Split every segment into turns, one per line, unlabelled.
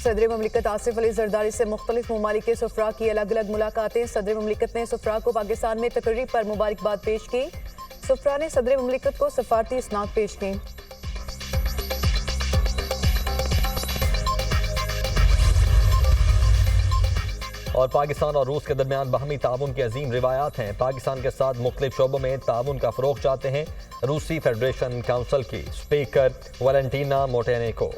सदर ममलिकत आसिफ अली जरदारी से मुख्तलिफ ममालिक के सफरा की अलग अलग मुलाकातें। सदर ममलिकत ने सफरा को पाकिस्तान में तकरीब पर मुबारकबाद पेश की। सफरा ने सदर ममलिकत को सफारती इसनाद पेश की।
और पाकिस्तान और रूस के दरमियान बाहमी ताउन की अजीम रिवायात हैं। पाकिस्तान के साथ मुख्तलिफ शोबों में ताउन का फरोग चाहते हैं रूसी फेडरेशन काउंसिल की स्पीकर वैलेंटीना मोटेनेको।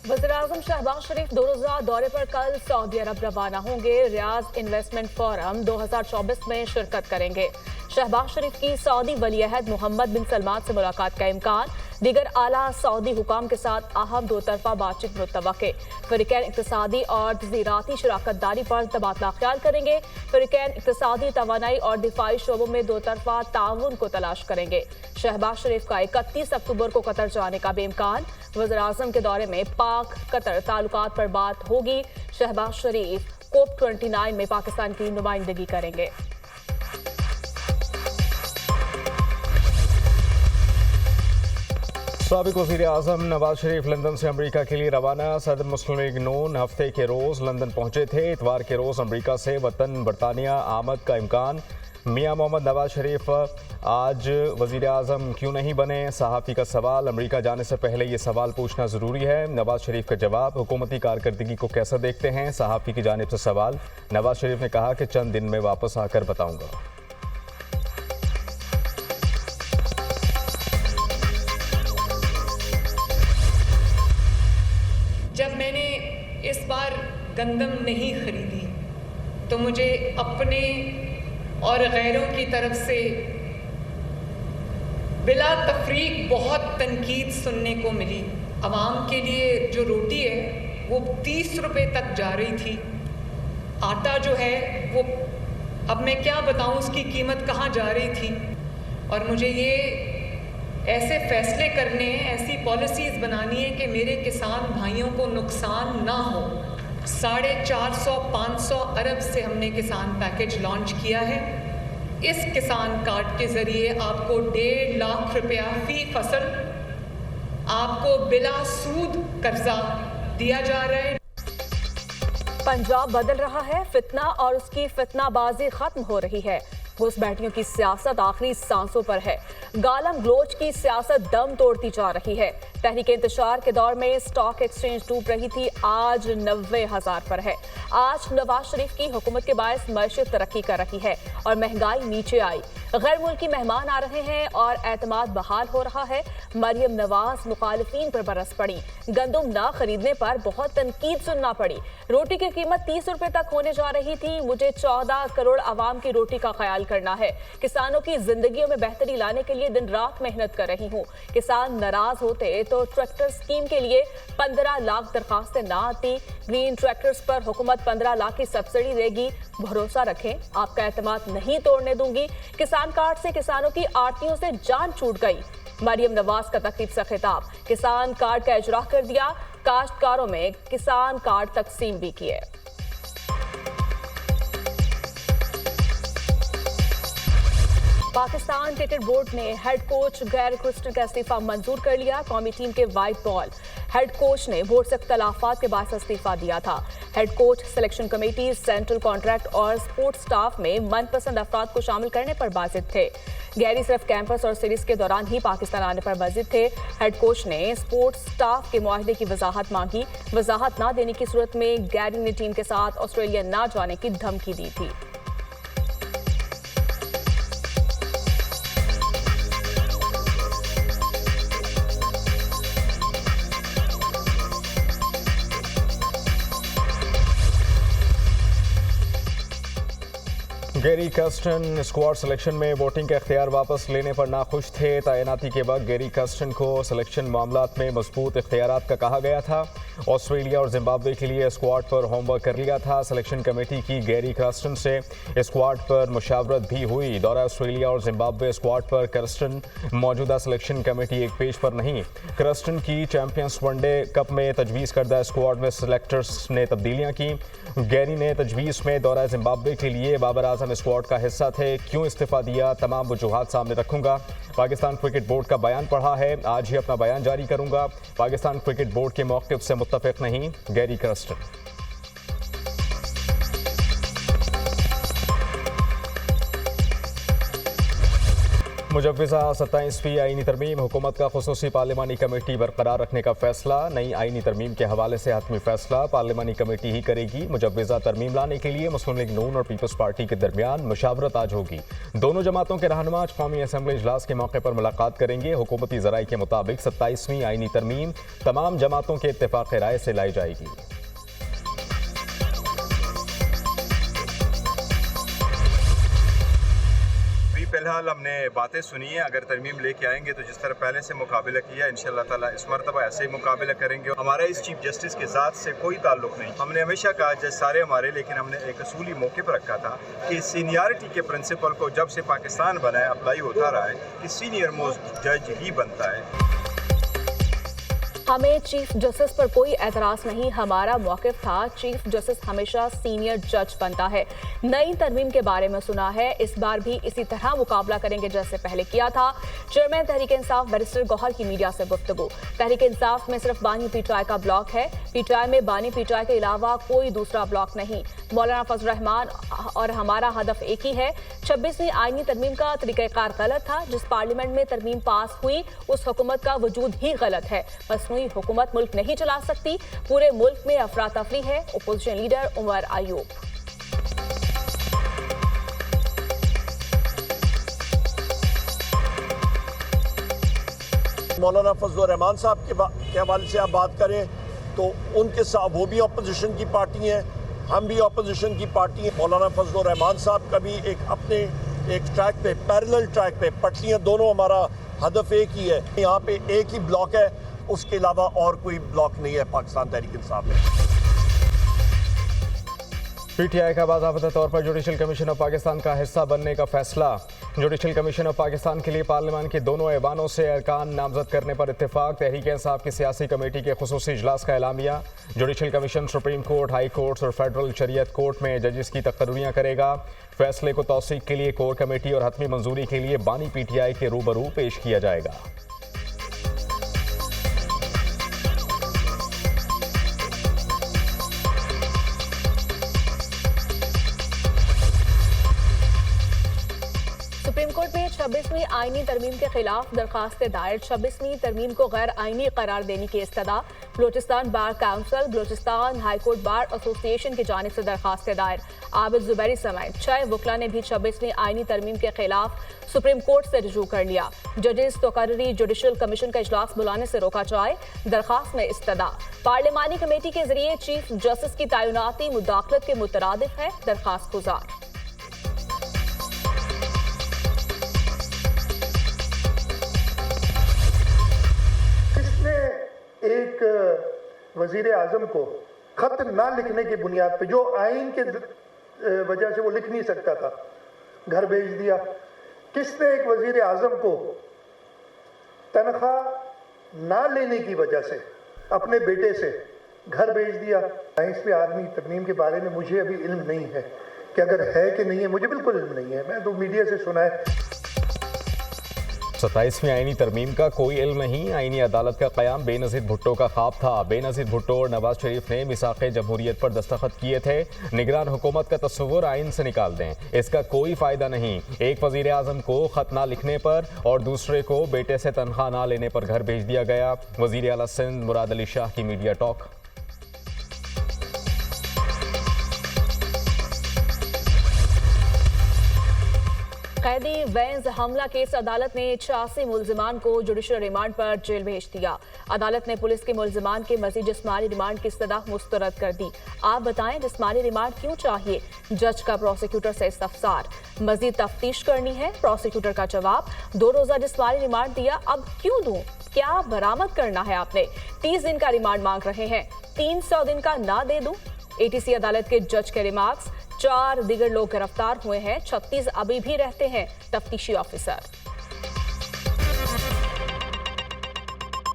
वज़ीर-ए-आज़म शहबाज शरीफ 2 रोज़ा दौरे पर कल सऊदी अरब रवाना होंगे। रियाज इन्वेस्टमेंट फोरम 2024 में शिरकत करेंगे। शहबाज शरीफ की सऊदी वली-अहद मोहम्मद बिन सलमान से मुलाकात का इम्कान। दीगर आला सऊदी हुकाम के साथ अहम 2 तरफा बातचीत मुतवक्के। फ़रीक़ैन इक़्तिसादी और ज़राअती शराकत दारी पर तबादला ख्याल करेंगे। फ़रीक़ैन इक़्तिसादी, तवानाई और दिफाई शोबों में 2 तरफा ताउन को तलाश करेंगे। शहबाज शरीफ का 31 अक्टूबर को कतर जाने का बेइम्कान। वज़ीर-ए-आज़म के दौरे में पाक कतर ताल्लुकात पर बात होगी। शहबाज शरीफ COP29 में पाकिस्तान की नुमाइंदगी करेंगे।
साबिक वज़ीर-ए-आज़म नवाज शरीफ लंदन से अमरीका के लिए रवाना। सदर मुस्लिम लीग नून हफ्ते के रोज़ लंदन पहुंचे थे। इतवार के रोज़ अमरीका से वतन बरतानिया आमद का इम्कान। मियां मोहम्मद नवाज शरीफ आज वज़ीर-ए-आज़म क्यों नहीं बने? सहाफ़ी का सवाल। अमरीका जाने से पहले ये सवाल पूछना ज़रूरी है। नवाज शरीफ का जवाब। हुकूमती कारकर्दगी को कैसा देखते हैं? सहाफ़ी की जानिब से सवाल। नवाज शरीफ ने कहा कि चंद दिन में वापस आकर बताऊँगा।
जब मैंने इस बार गंदम नहीं खरीदी तो मुझे अपने और गैरों की तरफ से बिला तफरीक बहुत तनकीद सुनने को मिली। आवाम के लिए जो रोटी है वो 30 रुपए तक जा रही थी। आटा जो है वो अब मैं क्या बताऊं उसकी कीमत कहाँ जा रही थी। और मुझे ये ऐसे फैसले करने हैं, ऐसी पॉलिसीज़ बनानी है कि मेरे किसान भाइयों को नुकसान ना हो। 450-500 अरब से हमने किसान पैकेज लॉन्च किया है। इस किसान कार्ड के ज़रिए आपको 1.5 लाख रुपया फ़ी फसल आपको बिला सूद कर्जा दिया जा रहा है।
पंजाब बदल रहा है, फितना और उसकी फितनाबाजी खत्म हो रही है। घुसपैठियों की सियासत आखिरी सांसों पर है। गालम ग्लोच की सियासत दम तोड़ती जा रही है। तहरीक इंतशार के दौर में स्टॉक एक्सचेंज डूब रही थी, आज 90,000 पर है। आज नवाज शरीफ की हुकूमत के बायस मईशत तरक्की कर रही है और महंगाई नीचे आई। गैर मुल्की मेहमान आ रहे हैं और एतमाद बहाल हो रहा है। मरियम नवाज मुखालिफिन पर बरस पड़ी। गंदम ना खरीदने पर बहुत तनकीद सुनना पड़ी। रोटी की कीमत 30 रुपए तक होने जा रही थी। मुझे 14 करोड़ आवाम की रोटी का ख्याल करना है। किसानों की जिंदगियों में बेहतरी लाने के लिए दिन रात मेहनत कर रही हूँ। किसान नाराज होते तो ट्रैक्टर स्कीम के लिए 15 लाख दरखास्तें ना आती। ग्रीन ट्रैक्टर्स पर हुकूमत 15 लाख की सब्सिडी देगी। भरोसा रखें, आपका एतमाद नहीं तोड़ने दूंगी। किसान कार्ड से किसानों की आरतियों से जान छूट गई। मरियम नवाज का तकरीब से खिताब। किसान कार्ड का इजरा कर दिया। काश्तकारों में किसान कार्ड तकसीम भी किए। पाकिस्तान क्रिकेट बोर्ड ने हेड कोच गैरी क्रिस्टन का इस्तीफा मंजूर कर लिया। कौमी टीम के वाइट बॉल हेड कोच ने बोर्ड से इख्तलाफात के बाद इस्तीफा दिया था। Head coach selection committee, central contract और स्पोर्ट्स स्टाफ में मनपसंद अफराद को शामिल करने पर बाजिद थे। गैरी सिर्फ कैंपस और सीरीज के दौरान ही पाकिस्तान आने पर बाजिद थे। हेड कोच ने स्पोर्ट्स स्टाफ के मुआहदे की वजाहत मांगी। वजाहत ना देने की सूरत में गैरी ने टीम के साथ ऑस्ट्रेलिया ना जाने की धमकी दी थी।
गैरी कर्स्टन स्क्वाड सिलेक्शन में वोटिंग का इख्तियार वापस लेने पर नाखुश थे। तैनाती के वक्त गैरी कर्स्टन को सिलेक्शन मामलात में मजबूत इख्तियारात का कहा गया था। ऑस्ट्रेलिया और जिम्बाब्वे के लिए स्क्वाड पर होमवर्क कर लिया था। सिलेक्शन कमेटी की गैरी कर्स्टन से स्क्वाड पर मुशावरत भी हुई। दौरा ऑस्ट्रेलिया और जिम्बाब्वे स्क्वाड पर कर्स्टन मौजूदा सिलेक्शन कमेटी एक पेज पर नहीं। कर्स्टन की चैंपियंस वनडे कप में तजवीज़ करदा स्क्वाड में सिलेक्टर्स ने तब्दीलियाँ की। गैरी ने तजवीज़ में दौरा जिम्बाब्वे के लिए बाबर आजम पाकिस्तान स्क्वाड का हिस्सा थे, क्यों इस्तीफा दिया, तमाम वजूहात सामने रखूंगा। पाकिस्तान क्रिकेट बोर्ड का बयान पढ़ा है, आज ही अपना बयान जारी करूंगा। पाकिस्तान क्रिकेट बोर्ड के मौक़िफ़ से मुत्तफ़िक़ नहीं, गैरी क्रस्टन। मुजव्विज़ा 27वीं आईनी तरमीम, हुकूमत का खुसूसी पार्लिमानी कमेटी बरकरार रखने का फैसला। नई आईनी तरमीम के हवाले से हतमी फैसला पार्लिमानी कमेटी ही करेगी। मुजव्विज़ा तरमीम लाने के लिए मुस्लिम लीग नून और पीपल्स पार्टी के दरमियान मुशावरत आज होगी। दोनों जमातों के रहनुमा आज कौमी असम्बली इजलास के मौके पर मुलाकात करेंगे। हुकूमती ज़राई के मुताबिक 27वीं आईनी तरमीम तमाम जमातों के इत्तेफाक़ राय से लाई जाएगी।
फिलहाल हमने बातें सुनी है, अगर तरमीम लेके आएंगे तो जिस तरह पहले से मुकाबला किया इंशाअल्लाह ताला इस मरतबा ऐसे ही मुकाबला करेंगे। हमारा इस चीफ जस्टिस के ज़ात से कोई ताल्लुक नहीं। हमने हमेशा कहा जज सारे हमारे, लेकिन हमने एक असूली मौके पर रखा था कि सीनियरिटी के प्रिंसिपल को जब से पाकिस्तान बना है अप्लाई होता रहा है कि सीनियर मोस्ट जज ही बनता है।
हमें चीफ जस्टिस पर कोई एतराज नहीं, हमारा मौक़िफ़ था चीफ जस्टिस हमेशा सीनियर जज बनता है। नई तरमीम के बारे में सुना है, इस बार भी इसी तरह मुकाबला करेंगे जैसे पहले किया था। चेयरमैन तहरीक इंसाफ बैरिस्टर गौहर की मीडिया से गुफ्तगू। तहरीक इंसाफ में सिर्फ बानी पीटीआई का ब्लॉक है, पीटीआई में बानी पीटीआई के अलावा कोई दूसरा ब्लॉक नहीं। मौलाना फजल रहमान और हमारा हदफ एक ही है। 26वीं आईनी तरमीम का तरीक़ाकार गलत था, जिस पार्लियामेंट में तरमीम पास हुई उस हुकूमत का वजूद ही गलत है। मसनूई हुकूमत मुल्क नहीं चला सकती, पूरे मुल्क में अफरा तफरी है। Opposition leader Omar Ayub.
मौलाना फजल रहमान साहब के हवाले से आप बात करें तो उनके साथ वो भी अपोजिशन की पार्टी हैं, हम भी अपोजिशन की पार्टी हैं। मौलाना फजल रहमान साहब का भी एक ट्रैक पे, पैरेलल ट्रैक पे पटरियाँ, दोनों हमारा हदफ एक ही है। यहाँ पे एक ही ब्लॉक है, उसके अलावा और कोई ब्लॉक नहीं है पाकिस्तान तहरीक इंसाफ में।
पीटीआई का बाज़ाब्ता तौर पर जुडिशल कमीशन ऑफ पाकिस्तान का हिस्सा बनने का फैसला। जुडिशल कमीशन ऑफ पाकिस्तान के लिए पार्लियामान के दोनों ऐवानों से अरकान नामजद करने पर इत्तेफाक। तहरीक इंसाफ की सियासी कमेटी के खुसूसी इजलास का एलामिया। Judicial commission supreme court, high courts और फेडरल शरीयत कोर्ट में जजेस की तकर्रियाँ करेगा। फैसले को तौसीक के लिए कोर कमेटी और हतमी मंजूरी के लिए बानी पीटीआई के रूबरू पेश किया जाएगा।
सुप्रीम कोर्ट में 26वीं आईनी तरमीम के खिलाफ दरखास्तें दायर। 26वीं तरमीम को गैर आईनी करार देने की इस्तदा। Balochistan bar council, Balochistan high court bar association की जानिब से दरखास्तें दायर। आबिद जुबैरी समेत 6 वकला ने भी 26वीं आईनी तरमीम के खिलाफ सुप्रीम कोर्ट से रुजू कर लिया। जजेस तकर्री जुडिशल कमीशन का इजलास बुलाने से रोका जाए, दरखास्त में इस्तदा। पार्लिमानी कमेटी के जरिए चीफ जस्टिस की तैनाती मुदाखलत के मुतरादिफ है, दरखास्त गुजार।
एक वजीर आजम को खत ना लिखने की बुनियाद पे, जो आइन के वजह से वो लिख नहीं सकता था, घर भेज दिया। किसने एक वजीर आजम को तनख्वाह ना लेने की वजह से अपने बेटे से घर भेज दिया? 22वीं आर्मी तरमीम के बारे में मुझे अभी इल्म नहीं है कि अगर है कि नहीं है, मुझे बिल्कुल इल्म नहीं है। मैं तो मीडिया से सुना है।
27वीं आईनी तरमीम का कोई इल्म नहीं। आईनी अदालत का क़याम बेनज़ीर भुट्टो का ख्वाब था। बेनज़ीर भुट्टो और नवाज शरीफ ने मिसाक़े जमहूरियत पर दस्तखत किए थे। निगरान हुकूमत का तस्वुर आइन से निकाल दें, इसका कोई फ़ायदा नहीं। एक वज़ीर आज़म को ख़त ना लिखने पर और दूसरे को बेटे से तनख्वाह ना लेने पर घर भेज दिया गया। वज़ीर आला सिंध मुराद अली शाह की मीडिया टॉक।
कैदी वेंस हमला केस अदालत ने 86 मुल्जिमान को जुडिशल रिमांड पर जेल भेज दिया। अदालत ने पुलिस के मुल्जिमान के मजीद जिस्मानी रिमांड की इस्तदा मुस्तरद कर दी। आप बताएं जिस्मानी रिमांड क्यों चाहिए? जज का प्रोसिक्यूटर से इस्तफसार। मजीद तफ्तीश करनी है, प्रोसिक्यूटर का जवाब। 2 रोजा जिस्मानी रिमांड दिया, अब क्यों दूं? क्या बरामद करना है आपने? 30 दिन का रिमांड मांग रहे हैं, 300 दिन का ना दे दूं? एटीसी अदालत के जज के रिमार्क्स। 4 दीगर लोग गिरफ्तार हुए हैं, 36 अभी भी रहते हैं तफ्तीशी ऑफिसर।